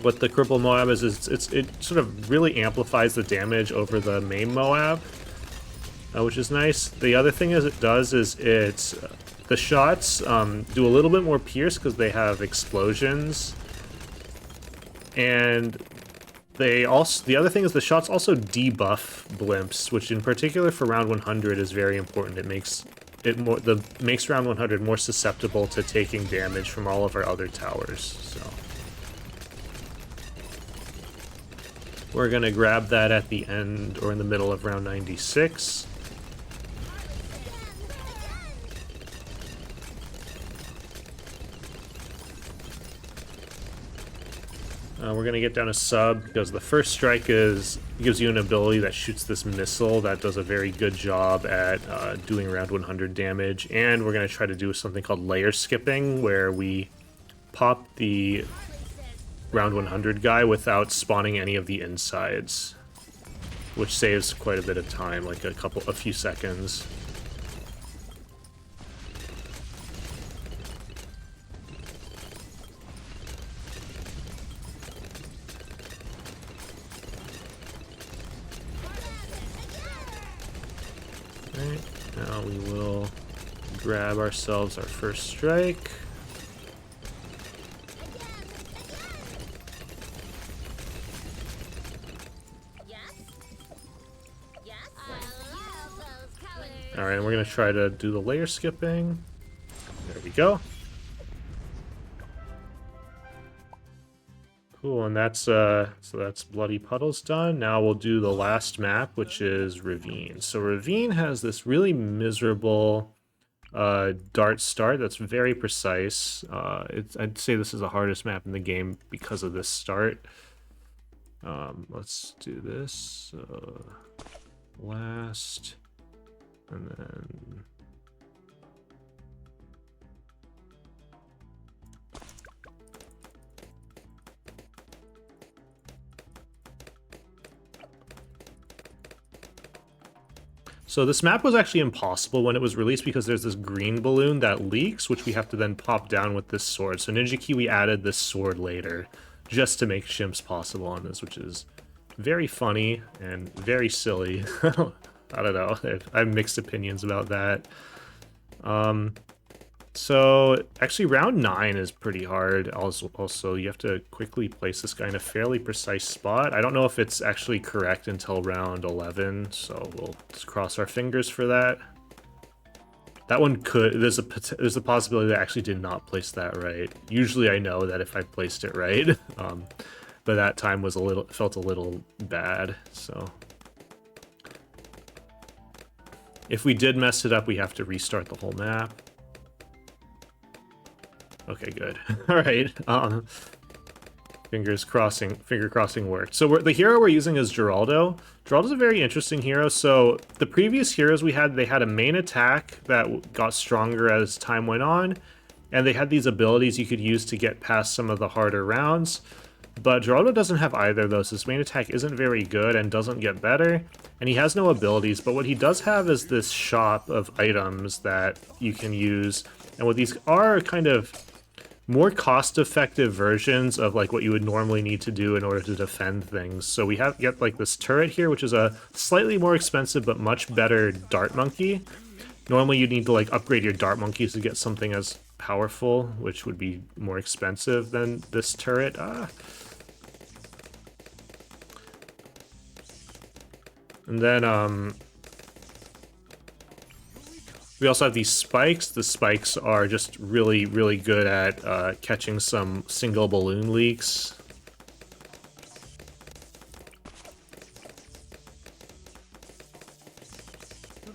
What the Cripple Moab is it sort of really amplifies the damage over the main Moab, which is nice. The other thing it does is the shots do a little bit more pierce because they have explosions, and the other thing is the shots also debuff blimps, which in particular for round 100 is very important. It makes round 100 more susceptible to taking damage from all of our other towers. So we're gonna grab that at the end or in the middle of round 96. We're going to get down a sub because the first strike gives you an ability that shoots this missile that does a very good job at doing around 100 damage. And we're going to try to do something called layer skipping, where we pop the round 100 guy without spawning any of the insides, which saves quite a bit of time, like a few seconds. Now we will grab ourselves our first strike. Alright, and we're going to try to do the layer skipping. There we go. Cool, and so that's Bloody Puddles done. Now we'll do the last map, which is Ravine. So Ravine has this really miserable dart start that's very precise. I'd say this is the hardest map in the game because of this start. Let's do this. Last, and then... So this map was actually impossible when it was released because there's this green balloon that leaks, which we have to then pop down with this sword. So Ninja Kiwi added this sword later just to make Chimps possible on this, which is very funny and very silly. I don't know. I have mixed opinions about that. So actually round 9 is pretty hard. Also, you have to quickly place this guy in a fairly precise spot. I don't know if it's actually correct until round 11, so we'll just cross our fingers for that. That one there's a possibility that I actually did not place that right. Usually I know that if I placed it right, but that time was felt a little bad, so. If we did mess it up, we have to restart the whole map. Okay, good. All right. Finger crossing worked. So the hero we're using is Geraldo. Geraldo's a very interesting hero. So the previous heroes we had, they had a main attack that got stronger as time went on, and they had these abilities you could use to get past some of the harder rounds. But Geraldo doesn't have either of those. His main attack isn't very good and doesn't get better, and he has no abilities, but what he does have is this shop of items that you can use, and what these are kind of more cost-effective versions of like what you would normally need to do in order to defend things. So we get like this turret here, which is a slightly more expensive but much better dart monkey. Normally you'd need to like upgrade your dart monkeys to get something as powerful, which would be more expensive than this turret. And then we also have these spikes. The spikes are just really, really good at catching some single balloon leaks.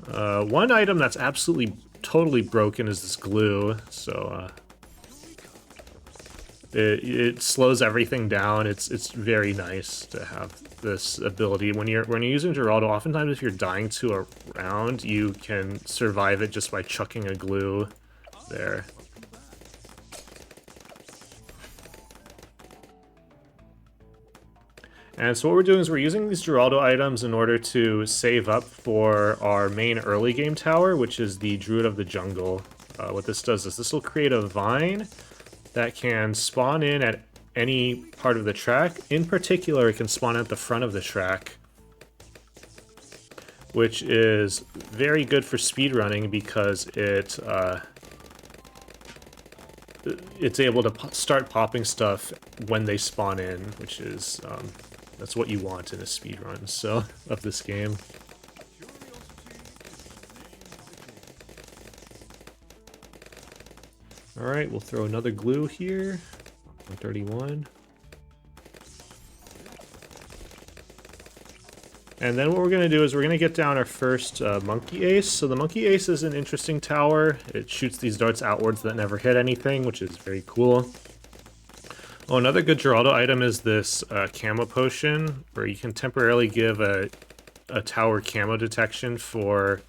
One item that's absolutely totally broken is this glue, so it slows everything down. It's very nice to have this ability. When you're using Geraldo, oftentimes if you're dying to a round, you can survive it just by chucking a glue there. And so what we're doing is we're using these Geraldo items in order to save up for our main early game tower, which is the Druid of the Jungle. What this does is this will create a vine that can spawn in at any part of the track. In particular, it can spawn at the front of the track, which is very good for speedrunning because it's able to start popping stuff when they spawn in, which is that's what you want in a speedrun of this game. Alright, we'll throw another glue here. 131. And then what we're going to do is we're going to get down our first Monkey Ace. So the Monkey Ace is an interesting tower. It shoots these darts outwards that never hit anything, which is very cool. Oh, another good Geraldo item is this camo potion, where you can temporarily give a tower camo detection for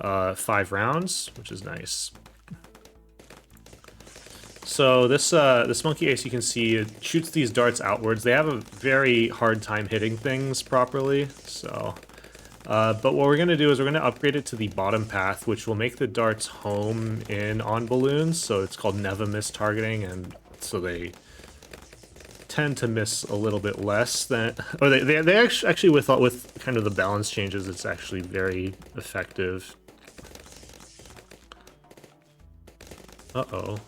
5 rounds, which is nice. So this Monkey Ace, you can see, it shoots these darts outwards. They have a very hard time hitting things properly, so... but what we're going to do is we're going to upgrade it to the bottom path, which will make the darts home in on balloons, so it's called never miss targeting, and so they tend to miss a little bit less than... Or they actually, with kind of the balance changes, it's actually very effective. Uh-oh.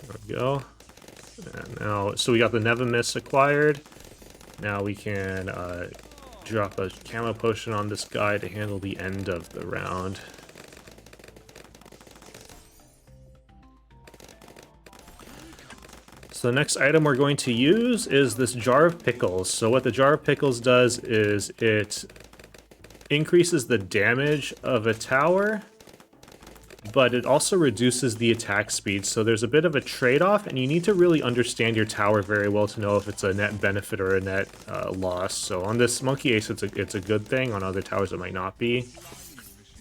There we go. And now, so we got the never miss acquired. Now we can drop a camo potion on this guy to handle the end of the round. So the next item we're going to use is this Jar of Pickles. So what the Jar of Pickles does is it increases the damage of a tower, but it also reduces the attack speed. So there's a bit of a trade-off, and you need to really understand your tower very well to know if it's a net benefit or a net loss. So on this Monkey Ace, it's a good thing. On other towers, it might not be.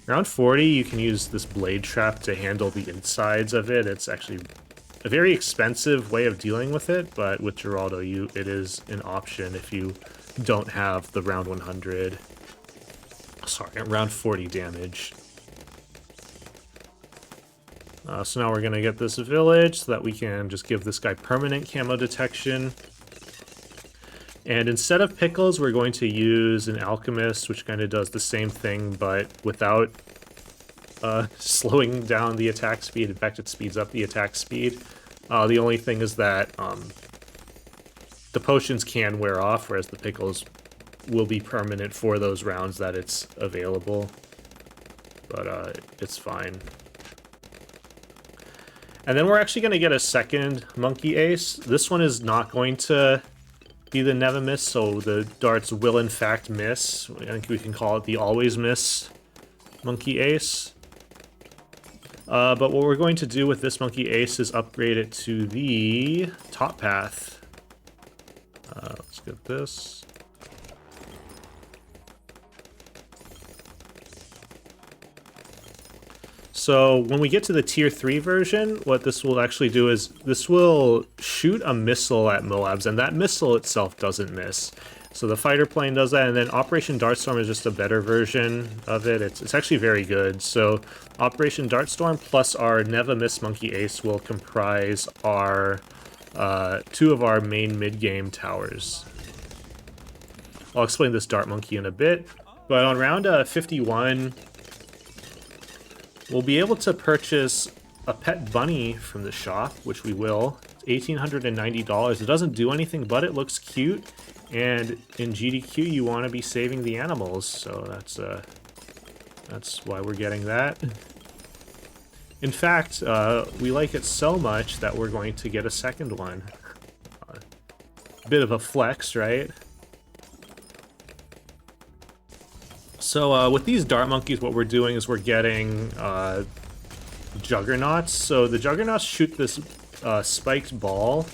Around 40, you can use this Blade Trap to handle the insides of it. It's actually a very expensive way of dealing with it, but with Geraldo, it is an option if you don't have the round 100. Sorry, around 40 damage. So now we're going to get this village so that we can just give this guy permanent camo detection. And instead of pickles, we're going to use an alchemist, which kind of does the same thing, but without slowing down the attack speed. In fact, it speeds up the attack speed. The only thing is that the potions can wear off, whereas the pickles will be permanent for those rounds that it's available. But it's fine. And then we're actually going to get a second Monkey Ace. This one is not going to be the never miss, so the darts will in fact miss. I think we can call it the always miss Monkey Ace. But what we're going to do with this Monkey Ace is upgrade it to the top path. Let's get this. So when we get to the tier 3 version, what this will actually do is this will shoot a missile at Moabs, and that missile itself doesn't miss. So the fighter plane does that, and then Operation Dartstorm is just a better version of it. It's actually very good. So Operation Dartstorm plus our Never Miss Monkey Ace will comprise our 2 of our main mid-game towers. I'll explain this Dart Monkey in a bit, but on round 51, we'll be able to purchase a pet bunny from the shop, which we will. It's $1,890. It doesn't do anything, but it looks cute. And in GDQ, you want to be saving the animals, so that's why we're getting that. In fact, we like it so much that we're going to get a second one. Bit of a flex, right? So with these Dart Monkeys, what we're doing is we're getting Juggernauts. So the Juggernauts shoot this spiked ball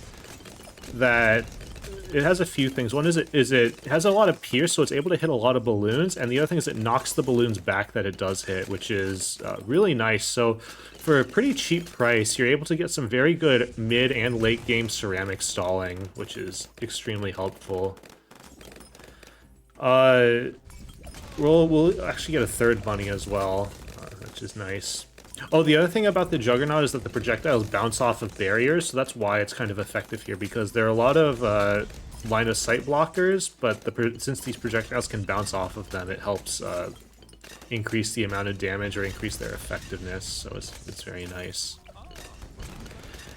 that it has a few things. One is it has a lot of pierce, so it's able to hit a lot of balloons, and the other thing is it knocks the balloons back that it does hit, which is really nice. So for a pretty cheap price, you're able to get some very good mid and late game ceramic stalling, which is extremely helpful. We'll actually get a third bunny as well, which is nice. Oh, the other thing about the Juggernaut is that the projectiles bounce off of barriers, so that's why it's kind of effective here, because there are a lot of line of sight blockers, but since these projectiles can bounce off of them, it helps increase the amount of damage or increase their effectiveness, so it's very nice.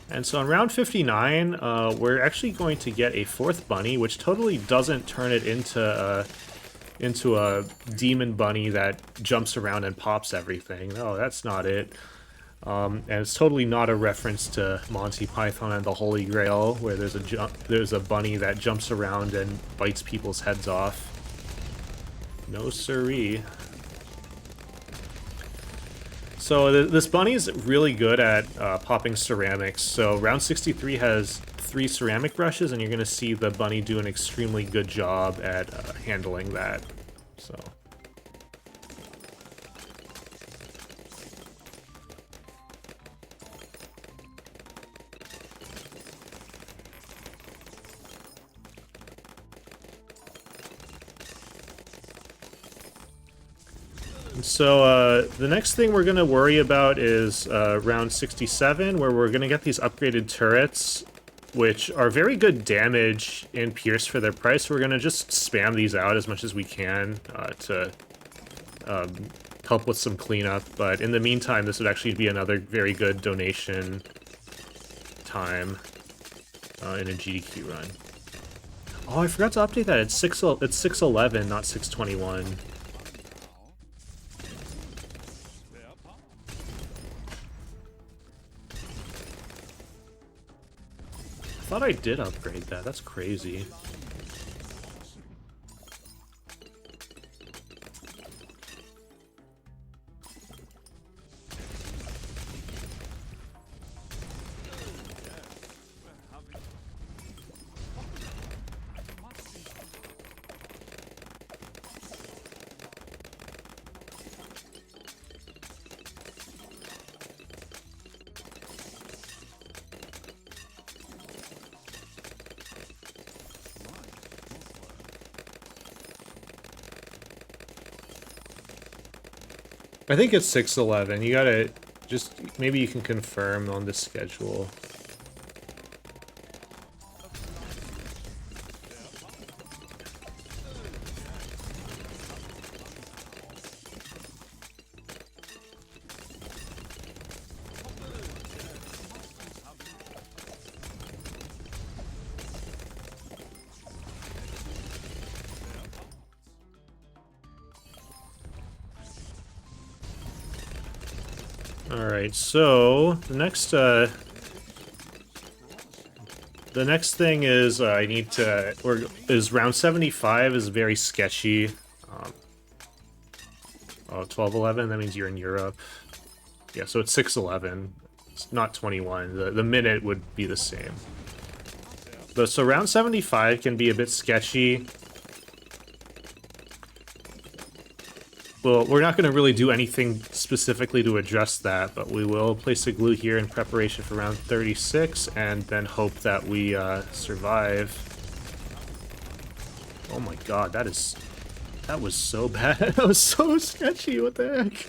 And so in round 59, we're actually going to get a 4th bunny, which totally doesn't turn it into a demon bunny that jumps around and pops everything. No, that's not it. And it's totally not a reference to Monty Python and the Holy Grail, where there's a bunny that jumps around and bites people's heads off. No siree. So this bunny is really good at popping ceramics. So round 63 has 3 ceramic brushes, and you're going to see the bunny do an extremely good job at handling that. So. So the next thing we're going to worry about is round 67, where we're going to get these upgraded turrets, which are very good damage and pierce for their price. We're going to just spam these out as much as we can to help with some cleanup. But in the meantime, this would actually be another very good donation time in a GDQ run. Oh, I forgot to update that. It's 611, not 621. I thought I did upgrade that. That's crazy. I think it's 611. You gotta just, maybe you can confirm on the schedule. Alright, so the next thing is I need to, is round 75 is very sketchy. Oh, 1211, that means you're in Europe. Yeah, so it's 6:11. It's not 21. The minute would be the same. So round 75 can be a bit sketchy. Well, we're not going to really do anything specifically to address that, but we will place a glue here in preparation for round 36, and then hope that we survive. Oh my god, that was so bad. That was so sketchy, what the heck?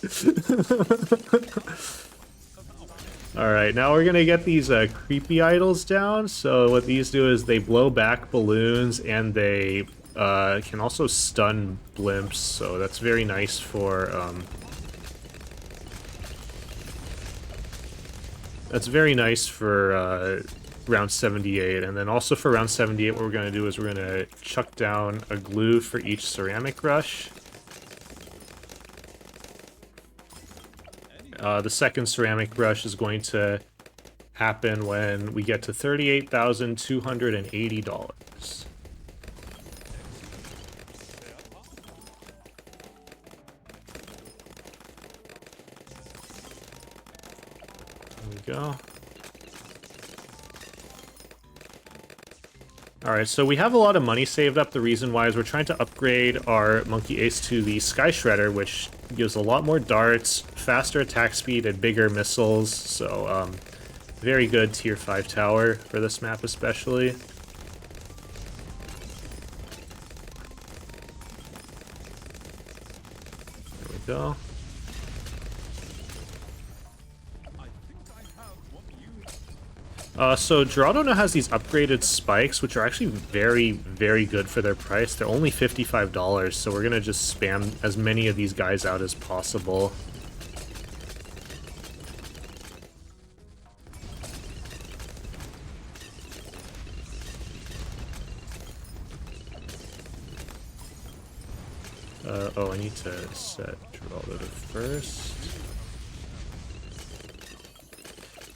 Alright, now we're gonna get these creepy idols down. So what these do is they blow back balloons, and they can also stun blimps, so that's very nice for round 78. And then also for round 78, what we're going to do is we're going to chuck down a glue for each ceramic rush. The second ceramic rush is going to happen when we get to $38,280. There we go. Alright, so we have a lot of money saved up. The reason why is we're trying to upgrade our Monkey Ace to the Sky Shredder, which gives a lot more darts, faster attack speed, and bigger missiles. So, very good tier 5 tower for this map especially. There we go. So Geraldo now has these upgraded spikes, which are actually very, very good for their price. They're only $55, so we're gonna just spam as many of these guys out as possible. Oh, I need to set Geraldo to first.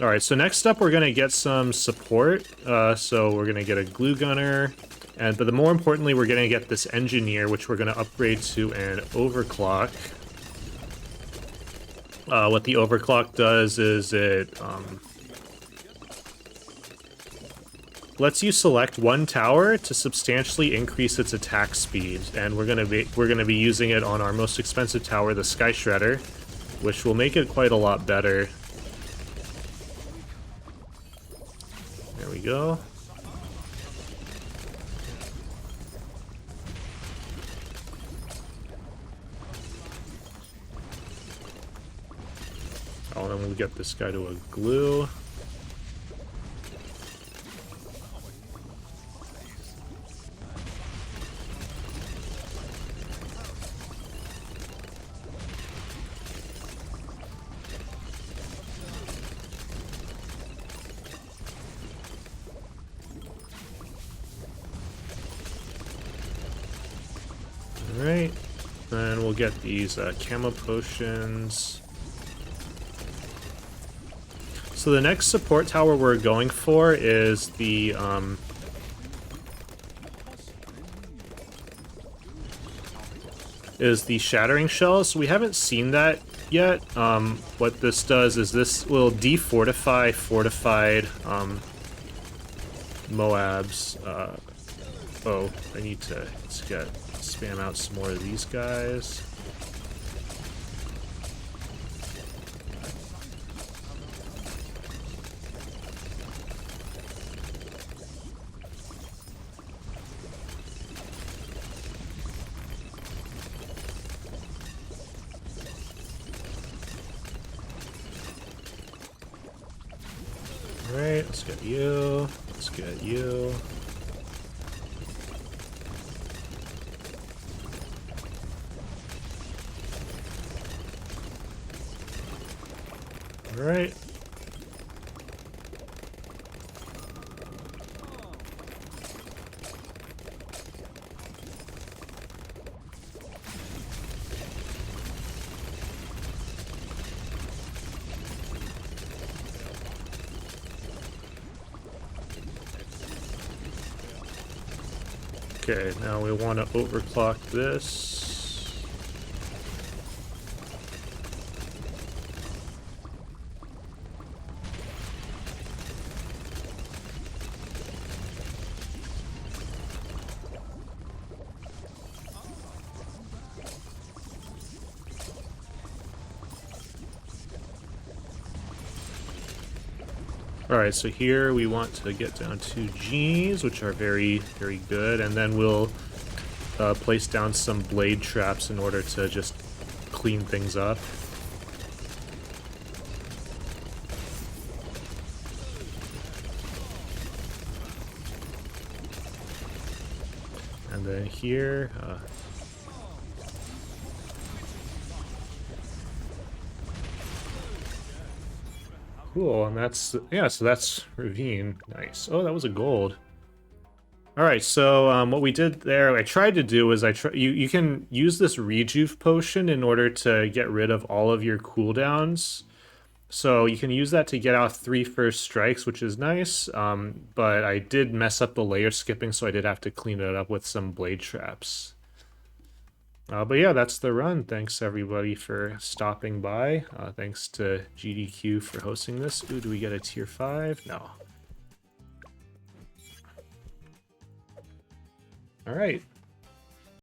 Alright, so next up we're going to get some support. So we're going to get a glue gunner, but the more importantly we're going to get this engineer, which we're going to upgrade to an overclock. What the overclock does is it lets you select one tower to substantially increase its attack speed, and we're going to be using it on our most expensive tower, the Sky Shredder, which will make it quite a lot better. There we go. Oh, and then we'll get this guy to a glue. Alright, then we'll get these camo potions. So the next support tower we're going for is the shattering shell. So we haven't seen that yet. What this does is this will defortify fortified Moabs. Oh, I need to spam out some more of these guys. Alright, let's get you. Let's get you. Alright. Okay, now we want to overclock this. Alright, so here we want to get down to G's, which are very, very good, and then we'll place down some blade traps in order to just clean things up. And then here, cool, and that's, yeah, so that's Ravine. Nice. Oh, that was a gold. Alright, so what we did there, I tried to do is you can use this rejuve potion in order to get rid of all of your cooldowns. So you can use that to get out 3 first strikes, which is nice, but I did mess up the layer skipping, so I did have to clean it up with some blade traps. But yeah, that's the run. Thanks everybody for stopping by. Thanks to GDQ for hosting this. Ooh, do we get a tier 5? No. All right.